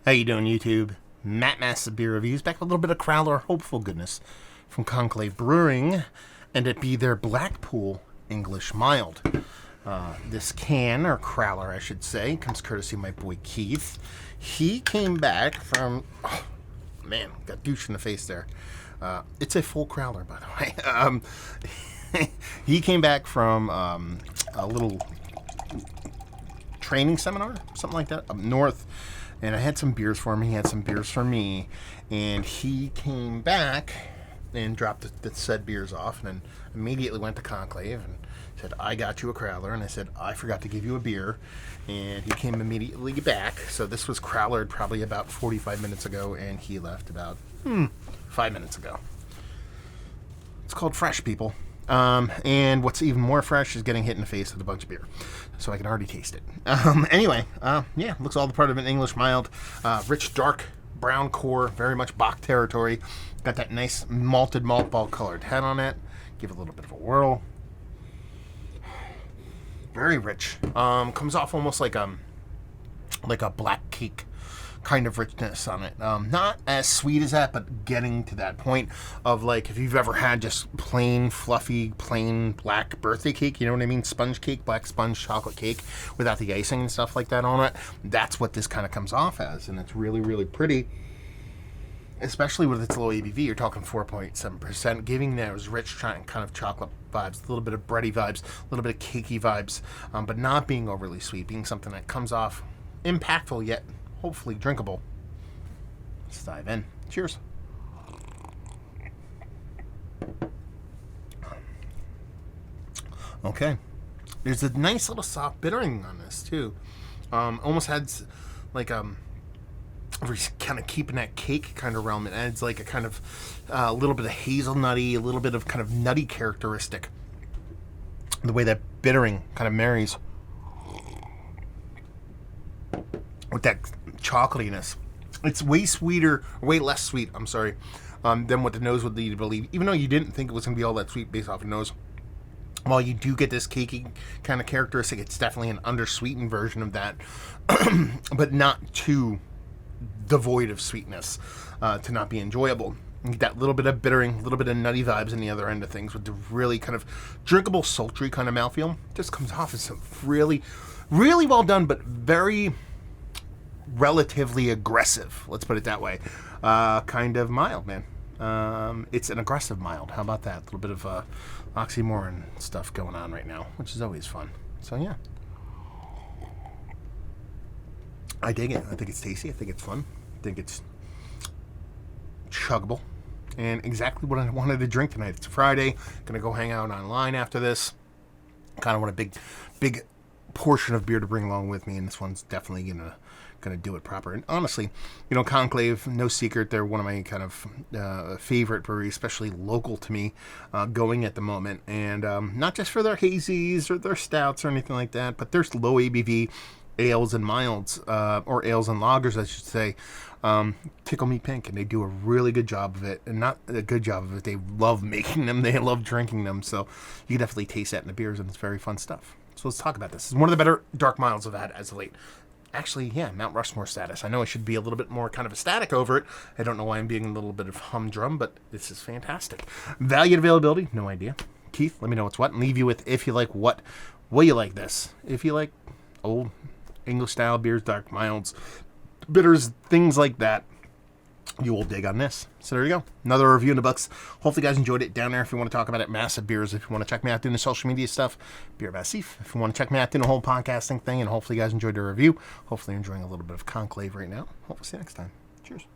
How you doing, YouTube? Matt Massive Beer Reviews, back with a little bit of Crowler hopeful goodness from Conclave Brewing, and it be their Blackpool English Mild. This can, or Crowler I should say, comes courtesy of my boy Keith. He came back from, oh, man, got douche in the face there. It's a full Crowler, by the way. He came back from a little training seminar, something like that, up north. And I had some beers for him. He had some beers for me. And he came back and dropped the said beers off. And then immediately went to Conclave and said, I got you a Crowler. And I said, I forgot to give you a beer. And he came immediately back. So this was Crowlered probably about 45 minutes ago. And he left about 5 minutes ago. It's called Fresh, people. And what's even more fresh is getting hit in the face with a bunch of beer. So I can already taste it. Anyway, yeah, looks all the part of an English mild. Rich, dark, brown core, very much Bach territory. Got that nice malted malt ball colored head on it. Give it a little bit of a whirl. Very rich. Comes off almost like a black cake kind of richness on it. Not as sweet as that, but getting to that point of like if you've ever had just plain fluffy, plain black birthday cake, you know what I mean? Sponge cake, black sponge chocolate cake without the icing and stuff like that on it. That's what this kind of comes off as, and it's really, really pretty. Especially with its low ABV, you're talking 4.7%, giving those rich kind of chocolate vibes, a little bit of bready vibes, a little bit of cakey vibes, but not being overly sweet, being something that comes off impactful yet hopefully drinkable. Let's dive in. Cheers. Okay. There's a nice little soft bittering on this too. Almost had like kind of keeping that cake kind of realm. It adds like a kind of a little bit of hazelnutty, a little bit of kind of nutty characteristic. The way that bittering kind of marries with that chocolatiness. It's way sweeter, way less sweet, I'm sorry, than what the nose would lead you to believe. Even though you didn't think it was going to be all that sweet based off the nose. While you do get this cakey kind of characteristic, it's definitely an undersweetened version of that. But not too devoid of sweetness to not be enjoyable. You get that little bit of bittering, a little bit of nutty vibes in the other end of things with the really kind of drinkable, sultry kind of mouthfeel. Just comes off as some really, really well done, but very relatively aggressive, let's put it that way, kind of mild, man. It's an aggressive mild. How about that? A little bit of oxymoron stuff going on right now, which is always fun. So yeah, I dig it. I think it's tasty. I think it's fun. I think it's chuggable, and exactly what I wanted to drink tonight. It's Friday. Gonna go hang out online after this. Kind of want a big portion of beer to bring along with me, and this one's definitely gonna do it proper. And honestly, you know, Conclave, no secret, they're one of my kind of favorite breweries, especially local to me, going at the moment. And not just for their hazies or their stouts or anything like that, but there's low ABV ales and milds, or ales and lagers, I should say, tickle me pink, and they do a really good job of it. And not a good job of it, they love making them, they love drinking them, so you can definitely taste that in the beers, and it's very fun stuff. So let's talk about this. It's one of the better dark milds I've had as of late. Actually, yeah, Mount Rushmore status. I know I should be a little bit more kind of ecstatic over it. I don't know why I'm being a little bit of humdrum, but this is fantastic. Value and availability, no idea. Keith, let me know what's what, and leave you with, if you like what, will you like this? If you like old English style beers, dark milds, bitters, things like that, you will dig on this. So there you go. Another review in the books. Hopefully you guys enjoyed it. Down there if you want to talk about it. Massive Beers. If you want to check me out doing the social media stuff. Beer Massif. If you want to check me out doing the whole podcasting thing. And hopefully you guys enjoyed the review. Hopefully you're enjoying a little bit of Conclave right now. Hopefully see you next time. Cheers.